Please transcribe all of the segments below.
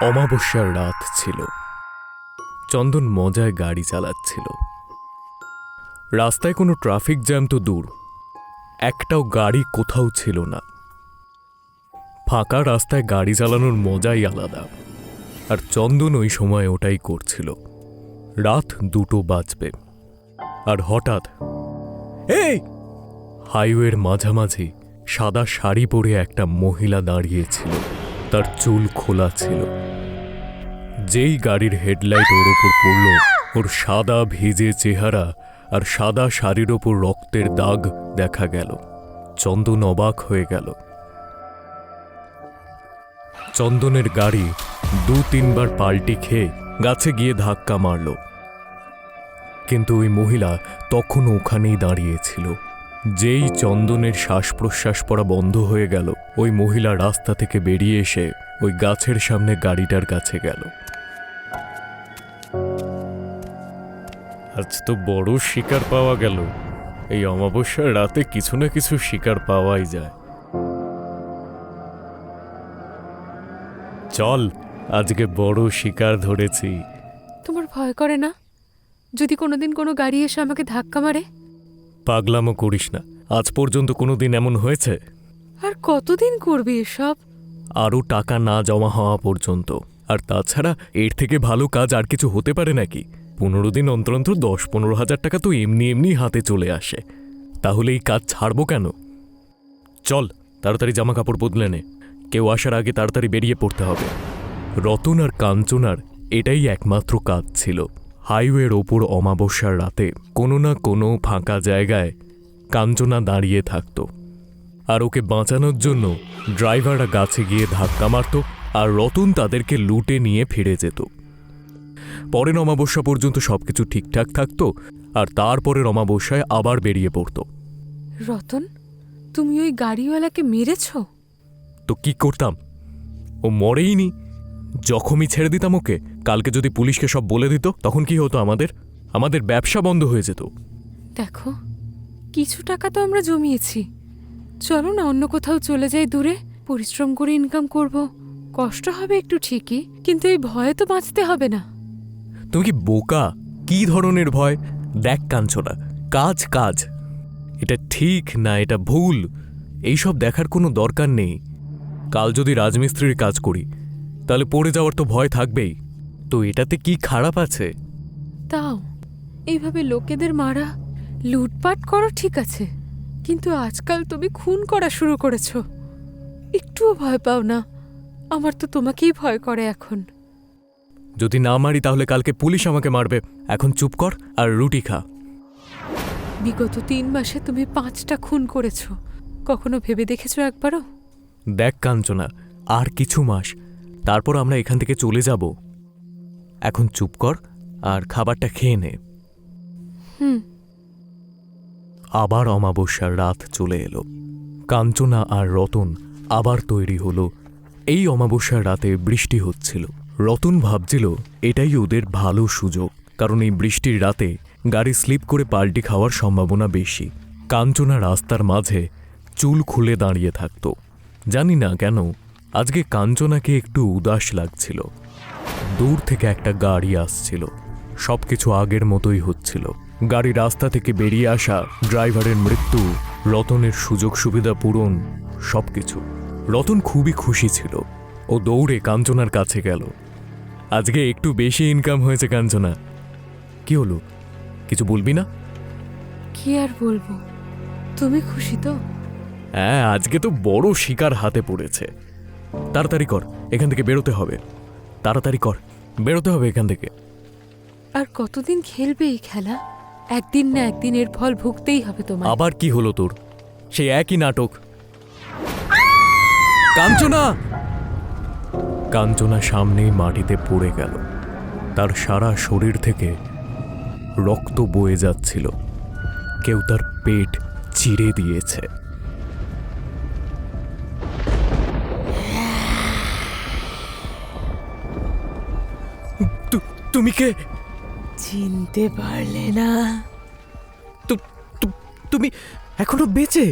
অমাবস্যার রাত ছিল। চন্দন মজায় গাড়ি চালাচ্ছিল। রাস্তায় কোনো ট্রাফিক জ্যাম তো দূর, একটাও গাড়ি কোথাও ছিল না। ফাঁকা রাস্তায় গাড়ি চালানোর মজাই আলাদা, আর চন্দন ওই সময় ওটাই করছিল। রাত 2টো বাজবে, আর হঠাৎ এই হাইওয়ের মাঝামাঝি সাদা শাড়ি পরে একটা মহিলা দাঁড়িয়েছিল। তার চুল খোলা ছিল। যেই গাড়ির হেডলাইট ওর ওপর পড়ল, ওর সাদা ভিজে চেহারা আর সাদা শাড়ির ওপর রক্তের দাগ দেখা গেল। চন্দন অবাক হয়ে গেল। চন্দনের গাড়ি 2-3 বার পাল্টি খেয়ে গাছে গিয়ে ধাক্কা মারল, কিন্তু ওই মহিলা তখনও ওখানেই দাঁড়িয়েছিল। যেই চন্দনের শ্বাস প্রশ্বাস পড়া বন্ধ হয়ে গেল, ওই মহিলা রাস্তা থেকে বেরিয়ে এসে ওই গাছের সামনে গাড়িটার কাছে গেল। আজ তো বড় শিকার পাওয়া গেল। এই অমাবস্যার রাতে কিছু না কিছু শিকার পাওয়াই যায়। চল, আজকে বড় শিকার ধরেছি। তোমার ভয় করে না যদি কোনোদিন কোনো গাড়ি এসে আমাকে ধাক্কা মারে? পাগলামো করিস না। আজ পর্যন্ত কোনোদিন এমন হয়েছে? আর কতদিন করবি এসব? আরও টাকা না জমা হওয়া পর্যন্ত। আর তাছাড়া এর থেকে ভালো কাজ আর কিছু হতে পারে নাকি? 15 দিন অন্তর অন্তর 10-15 হাজার টাকা তো এমনি এমনি হাতে চলে আসে। তাহলে এই কাজ ছাড়বো কেন? চল, তাড়াতাড়ি জামা কাপড় বদলে নে। কেউ আসার আগে তাড়াতাড়ি বেরিয়ে পড়তে হবে। রতন আর কাঞ্চনার এটাই একমাত্র কাজ ছিল। হাইওয়ের ওপর অমাবস্যার রাতে কোনো না কোনো ফাঁকা জায়গায় কাঞ্চনা দাঁড়িয়ে থাকত, আর ওকে বাঁচানোর জন্য ড্রাইভাররা গাছে গিয়ে ধাক্কা মারত, আর রতন তাদেরকে লুটে নিয়ে ফিরে যেত। পরের অমাবস্যা পর্যন্ত সবকিছু ঠিকঠাক থাকত, আর তারপরের অমাবস্যায় আবার বেরিয়ে পড়ত। রতন, তুমি ওই গাড়িওয়ালাকে মেরেছ? তো কি করতাম? ও মরেইনি। জখমই ছেড়ে দিতাম ওকে। কালকে যদি পুলিশকে সব বলে দিত, তখন কি হতো? আমাদের ব্যবসা বন্ধ হয়ে যেত। দেখো, কিছু টাকা তো আমরা জমিয়েছি। চলো না অন্য কোথাও চলে যাই, দূরে পরিশ্রম করে ইনকাম করব। কষ্ট হবে একটু ঠিকই, কিন্তু এই ভয়ে তো বাঁচতে হবে না। তুমি কি বোকা? কি ধরনের ভয়? দেখ কাঞ্চনা, কাজ কাজ। এটা ঠিক না এটা ভুল, এইসব দেখার কোনো দরকার নেই। কাল যদি রাজমিস্ত্রির কাজ করি, তাহলে পড়ে যাওয়ার তো ভয় থাকবেই। তো এটাতে কি খারাপ আছে? তাও এইভাবে লোকেদের মারা, লুটপাট করো ঠিক আছে, কিন্তু আজকাল তুমি খুন করা শুরু করেছো। একটুও ভয় পাও না? আমার তো তোমাকেই ভয় করে এখন। যদি না মারি তাহলে কালকে পুলিশ আমাকে মারবে। এখন চুপ কর আর রুটি খা। বিগত 3 মাসে তুমি 5টা খুন করেছো। কখনো ভেবে দেখেছো একবারও? দেখ কাঞ্চনা, আর কিছু মাস, তারপর আমরা এখান থেকে চলে যাব। এখন চুপ কর আর খাবারটা খেয়ে নে। আবার অমাবস্যার রাত চলে এলো। কাঞ্চনা আর রতন আবার তৈরি হলো। এই অমাবস্যার রাতে বৃষ্টি হচ্ছিল। রতন ভাবছিল এটাই ওদের ভালো সুযোগ, কারণ এই বৃষ্টির রাতে গাড়ি স্লিপ করে পাল্টি খাওয়ার সম্ভাবনা বেশি। কাঞ্চনা রাস্তার মাঝে চুল খুলে দাঁড়িয়ে থাকত। জানি না কেন আজকে কাঞ্চনাকে একটু উদাস লাগছিল। দূর থেকে একটা গাড়ি আসছিল। সবকিছু আগের মতোই হচ্ছিল। গাড়ি রাস্তা থেকে বেরিয়ে আসা, ড্রাইভারের মৃত্যু, রতনের সুযোগ সুবিধা পূরণ, সবকিছু। রতন খুবই খুশি ছিল। ও দৌড়ে কাঞ্চনার কাছে গেল। আজকে একটু বেশি ইনকাম হয়েছে কাঞ্চনা। কি হলো, কিছু বলবি না? কি আর বলবো, তুমি খুশি তো? হ্যাঁ, আজকে তো বড় শিকার হাতে পড়েছে। তাড়াতাড়ি কর, এখান থেকে বেরোতে হবে। তাড়াতাড়ি কর, বেরোতে হবে এখান থেকে। আর কতদিন খেলবে এই খেলা? একদিন না একদিন এর ফল ভুগতেই হবে তোমার। আবার কি হলো তোর? সেই একই নাটক। কাঞ্চনা! কাঞ্চনা সামনেই মাটিতে পড়ে গেল। তার সারা শরীর থেকে রক্ত বয়ে যাচ্ছিল। কেউ তার পেট চিরে দিয়েছে। তুমি কে? চিনতে পারলে না? তুমি এখনো বেঁচে?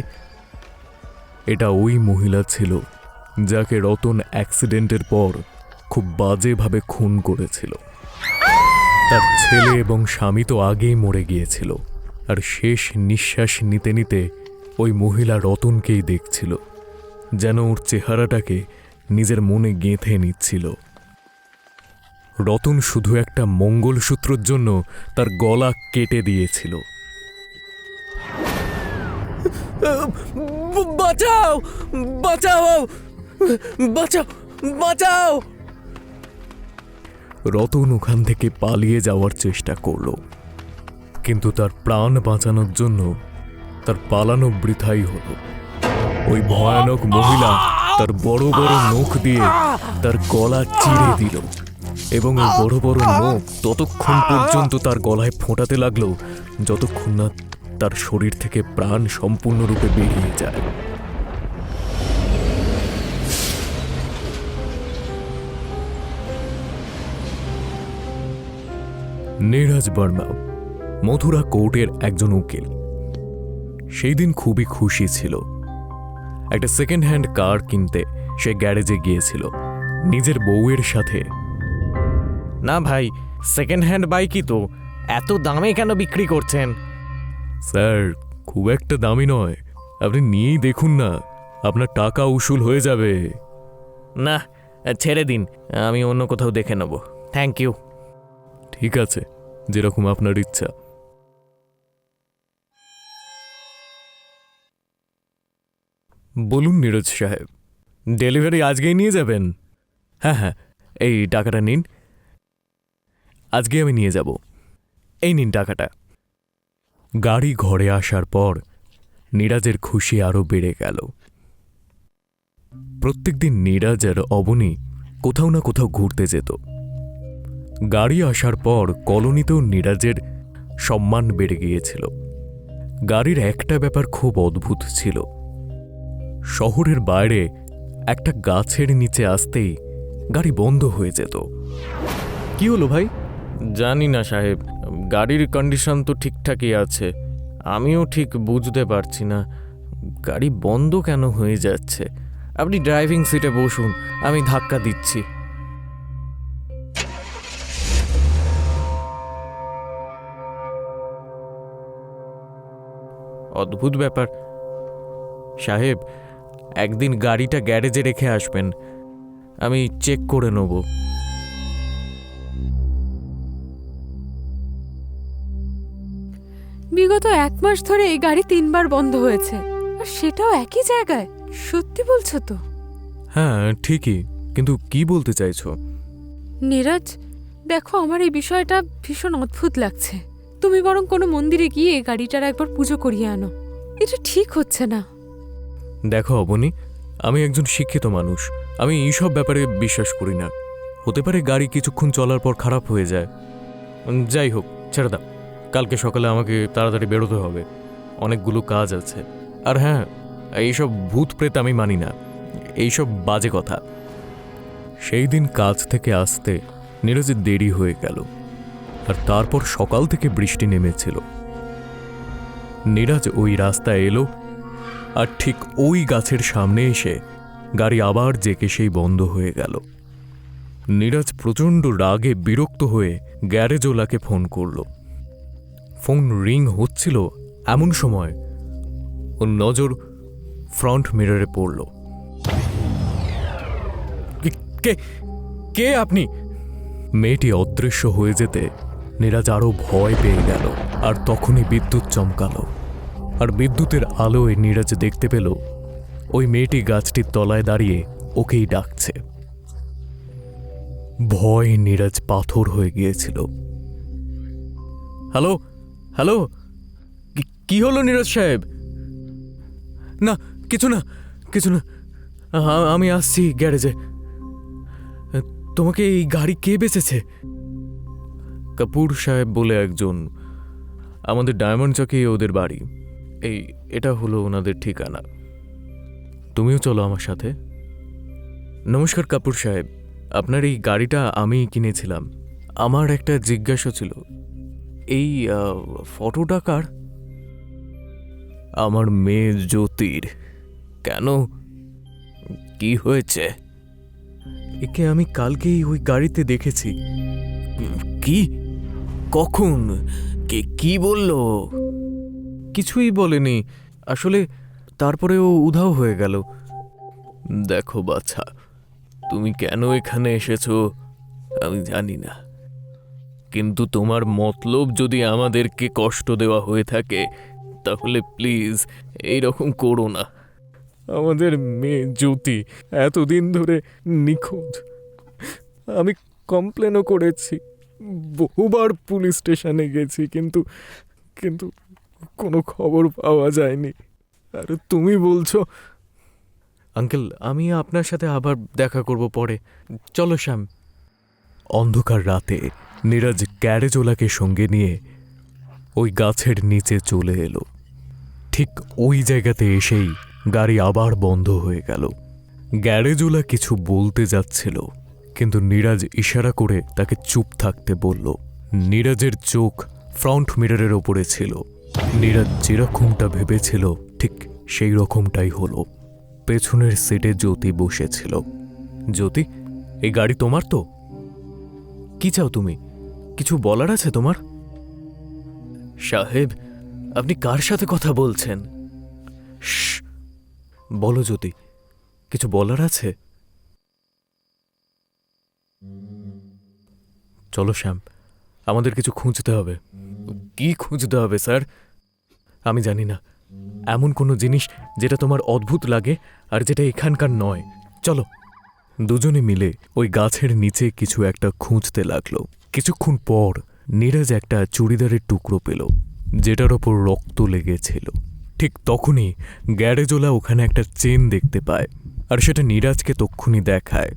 এটা ওই মহিলা ছিল যাকে রতন অ্যাক্সিডেন্টের পর খুব বাজেভাবে খুন করেছিল। তার ছেলে এবং স্বামী তো আগেই মরে গিয়েছিল, আর শেষ নিঃশ্বাস নিতে নিতে ওই মহিলা রতনকেই দেখছিল, যেন ওর চেহারাটাকে নিজের মনে গেঁথে নিচ্ছিল। রতন শুধু একটা মঙ্গলসূত্রের জন্য তার গলা কেটে দিয়েছিল। বাঁচাও, বাঁচাও, বাঁচাও, বাঁচাও! রতন ওখান থেকে পালিয়ে যাওয়ার চেষ্টা করল, কিন্তু তার প্রাণ বাঁচানোর জন্য তার পালানো বৃথাই হলো। ওই ভয়ানক মহিলা তার বড় বড় নখ দিয়ে তার গলা চিড়ে দিল, এবং ওই বড় বড় নখ ততক্ষণ পর্যন্ত তার গলায় ফোঁটাতে লাগলো যতক্ষণ না তার শরীর থেকে প্রাণ সম্পূর্ণরূপে বেরিয়ে যায়। নীরজ বর্মা মথুরা কোর্টের একজন উকিল। সেই দিন খুবই খুশি ছিল। একটা সেকেন্ড হ্যান্ড কার কিনতে সে গ্যারেজে গিয়েছিল নিজের বউয়ের সাথে। না ভাই, সেকেন্ড হ্যান্ড বাইকই তো, এত দামে কেন বিক্রি করছেন? স্যার, খুব একটা দামি নয়, আপনি নিয়েই দেখুন না, আপনার টাকা উসুল হয়ে যাবে। না, ছেড়ে দিন, আমি অন্য কোথাও দেখে নেব। Thank you. ঠিক আছে, যেরকম আপনার ইচ্ছা। বলুন নীরজ সাহেব, ডেলিভারি আজকেই নিয়ে যাবেন? হ্যাঁ হ্যাঁ, এই টাকাটা নিন, আজকে আমি নিয়ে যাব। এই নিন টাকাটা। গাড়ি ঘরে আসার পর নীরজের খুশি আরও বেড়ে গেল। প্রত্যেকদিন নীরজ আর অবনী কোথাও না কোথাও ঘুরতে যেত। গাড়ি আসার পর কলোনিতেও নীরজের সম্মান বেড়ে গিয়েছিল। গাড়ির একটা ব্যাপার খুব অদ্ভুত ছিল। শহরের বাইরে একটা গাছের নিচে আসতেই গাড়ি বন্ধ হয়ে যেত। কি হলো ভাই? জানি না সাহেব, গাড়ির কন্ডিশন তো ঠিকঠাকই আছে, আমিও ঠিক বুঝতে পারছি না গাড়ি বন্ধ কেন হয়ে যাচ্ছে। আপনি ড্রাইভিং সিটে বসুন, আমি ধাক্কা দিচ্ছি। অদ্ভুত ব্যাপার। সাহেব, একদিন গাড়িটা গ্যারেজে রেখে আসবেন, আমি চেক করে নেব। বিগত 1 মাস ধরে এই গাড়ি 3 বার বন্ধ হয়েছে, আর সেটাও একই জায়গায়। সত্যি বলছো তো? হ্যাঁ ঠিকই, কিন্তু কি বলতে চাইছো? নীরজ, দেখো, আমার এই বিষয়টা ভীষণ অদ্ভুত লাগছে। তুমি বরং কোনো মন্দিরে গিয়ে এই গাড়িটার একবার পুজো করিয়ে আনো। এটা ঠিক হচ্ছে না। দেখো অবনী, আমি একজন শিক্ষিত মানুষ, আমি এইসব ব্যাপারে বিশ্বাস করি না। হতে পারে গাড়ি কিছুক্ষণ চলার পর খারাপ হয়ে যায়। যাই হোক, ছেড়ে দাও, কালকে সকালে আমাকে তাড়াতাড়ি বেরোতে হবে, অনেকগুলো কাজ আছে। আর হ্যাঁ, এইসব ভূত প্রেত আমি মানি না, এইসব বাজে কথা। সেই দিন কাজ থেকে আসতে নীরজের দেরি হয়ে গেল, আর তারপর সকাল থেকে বৃষ্টি নেমেছিল। নীরজ ওই রাস্তায় এলো, আর ঠিক ওই গাছের সামনে এসে গাড়ি আবার জেকে সেই বন্ধ হয়ে গেল। নীরজ প্রচণ্ড রাগে বিরক্ত হয়ে গ্যারেজওয়ালাকে ফোন করল। ফোন রিং হচ্ছিল, এমন সময় ওর নজর ফ্রন্ট মিররে পড়ল। কে কে আপনি? মেয়েটি অদৃশ্য হয়ে যেতে নীরজ আরও ভয় পেয়ে গেল, আর তখনই বিদ্যুৎ চমকালো, আর বিদ্যুতের আলোয় নীরজ দেখতে পেল ওই মেয়েটি গাছটির তলায় দাঁড়িয়ে ওকেই ডাকছে। ভয় নীরজ পাথর হয়ে গিয়েছিল। হ্যালো হ্যালো, কি হলো নীরজ সাহেব? না, কিছু না, কিছু না, আমি আসছি গ্যারেজে। তোমাকে এই গাড়ি কে বেচেছে? কাপুর সাহেব বলে একজন, আমাদের ডায়মন্ড চকেই ওদের বাড়ি। এটা হলো ওনাদের ঠিকানা। তুমিও চলো আমার সাথে। নমস্কার কাপুর সাহেব, আপনার এই গাড়িটা আমি কিনেছিলাম। আমার একটা জিজ্ঞাসা ছিল, এই ফটোটা কার? আমার মেয়ে জ্যোতির। কেন, কি হয়েছে? একে আমি কালকেই ওই গাড়িতে দেখেছি। কি? কখন? কে কি বলল? কিছুই বলেনি আসলে, তারপরে ও উধাও হয়ে গেল। দেখো বাছা, তুমি কেন এখানে এসেছো আমি জানি না, কিন্তু তোমার মতলব যদি আমাদেরকে কষ্ট দেওয়া হয়ে থাকে তাহলে প্লিজ এইরকম করো না। আমাদের মেয়ে জ্যোতি এতদিন ধরে নিখোঁজ। আমি কমপ্লেনও করেছি, বহুবার পুলিশ স্টেশনে গেছি, কিন্তু কিন্তু কোনো খবর পাওয়া যায়নি। আর তুমি বলছো। আঙ্কেল, আমি আপনার সাথে আবার দেখা করব পরে। চলো শ্যাম। অন্ধকার রাতে নীরজ ক্যারেজোলাকে সঙ্গে নিয়ে ওই গাছের নিচে চলে এলো। ঠিক ওই জায়গাতে এসেই গাড়ি আবার বন্ধ হয়ে গেল। গ্যারেজওয়ালা কিছু বলতে যাচ্ছিল, কিন্তু নীরজ ইশারা করে তাকে চুপ থাকতে বলল। নীরজের চোখ ফ্রন্ট মিররের ওপরে ছিল। নীরজ যেরকমটা ভেবেছিল ঠিক সেই রকমটাই হলো। পেছনের সিটে জ্যোতি বসেছিল। জ্যোতি, এই গাড়ি তোমার তো? কি চাও তুমি? কিছু বলার আছে তোমার? সাহেব, আপনি কার সাথে কথা বলছেন? শ্শ্, বলো জ্যোতি, কিছু বলার আছে? চলো শ্যাম, আমাদের কিছু খুঁজতে হবে। কি খুঁজতে হবে স্যার? আমি জানি না, এমন কোনো জিনিস যেটা তোমার অদ্ভুত লাগে আর যেটা এখানকার নয়। চলো। দুজনে মিলে ওই গাছের নিচে কিছু একটা খুঁজতে লাগলো। কিছুক্ষণ পর নীরজ একটা চুড়িদারের টুকরো পেল, যেটার ওপর রক্ত লেগেছিল। ঠিক তখনই গ্যারেজওয়ালা ওখানে একটা চেন দেখতে পায়, আর সেটা নীরজকে তক্ষুনি দেখায়।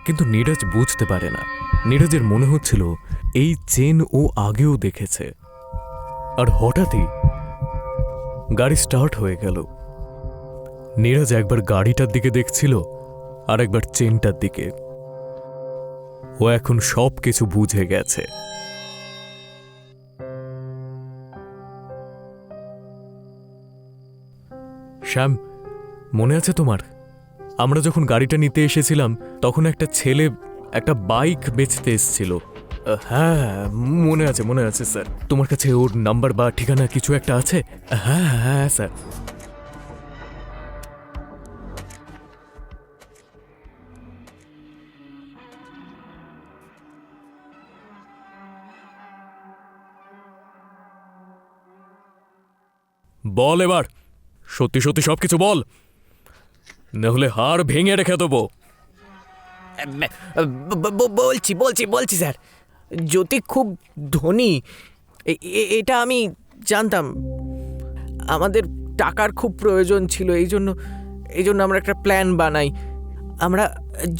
কিন্তু নীরজ বুঝতে পারে না। নীরজের মনে হচ্ছিল এই চেন ও আগেও দেখেছে। আর হঠাৎই গাড়ি স্টার্ট হয়ে গেল। নীরজ একবার গাড়িটার দিকে দেখছিল, আর একবার চেনটার দিকে। ও এখন সব কিছু বুঝে গেছে। শ্যাম, মনে আছে তোমার? আমরা যখন গাড়িটা নিতে এসেছিলাম তখন একটা ছেলে একটা বাইক বেচতে এসেছিল। হ্যাঁ, মনে আছে, মনে আছে স্যার। তোমার কাছে ওর নাম্বার বা ঠিকানা কিছু একটা আছে? হ্যাঁ হ্যাঁ স্যার। বল এবার, সত্যি সত্যি সবকিছু বল, নাহলে হাড় ভেঙে রেখে দেবো। বলছি বলছি বলছি স্যার, জ্যোতি খুব ধনী, এটা আমি জানতাম। আমাদের টাকার খুব প্রয়োজন ছিল, এই জন্য আমরা একটা প্ল্যান বানাই। আমরা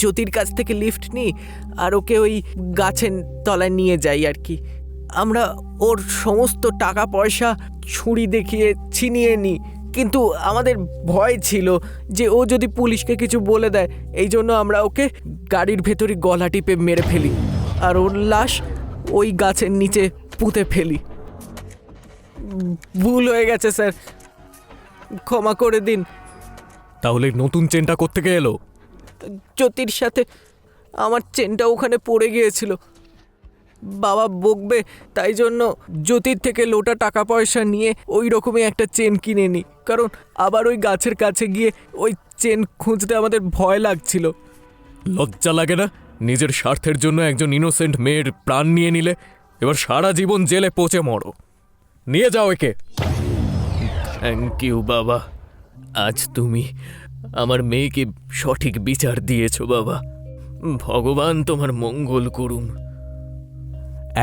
জ্যোতির কাছ থেকে লিফট নিই আর ওকে ওই গাছের তলায় নিয়ে যাই আর কি। আমরা ওর সমস্ত টাকা পয়সা ছুরি দেখিয়ে ছিনিয়ে নিই, কিন্তু আমাদের ভয় ছিল যে ও যদি পুলিশকে কিছু বলে দেয়, এই জন্য আমরা ওকে গাড়ির ভেতরই গলা টিপে মেরে ফেলি আর ওর লাশ ওই গাছের নিচে পুঁতে ফেলি। ভুল হয়ে গেছে স্যার, ক্ষমা করে দিন। তাহলে নতুন চেনটা কোত্থেকে এলো? জ্যোতির সাথে আমার চেনটা ওখানে পড়ে গিয়েছিল, বাবা বকবে তাই জন্য জ্যোতির থেকে লোটা টাকা পয়সা নিয়ে ওই রকমই একটা চেন কিনে নিই, কারণ আবার ওই গাছের কাছে গিয়ে ওই চেন খুঁজতে আমাদের ভয় লাগছিল। লজ্জা লাগে না? নিজের স্বার্থের জন্য একজন ইনোসেন্ট মেয়ের প্রাণ নিয়ে নিলে, এবার সারা জীবন জেলে পচে মরো। নিয়ে যাও একে। থ্যাংক ইউ বাবা, আজ তুমি আমার মেয়েকে সঠিক বিচার দিয়েছো বাবা, ভগবান তোমার মঙ্গল করুন।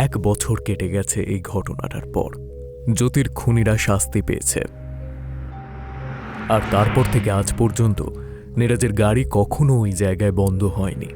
1 বছর কেটে গেছে এই ঘটনাটার পর। জ্যোতির খুনিরা শাস্তি পেয়েছে, আর তারপর থেকে আজ পর্যন্ত নীরজের গাড়ি কখনো ওই জায়গায় বন্ধ হয়নি।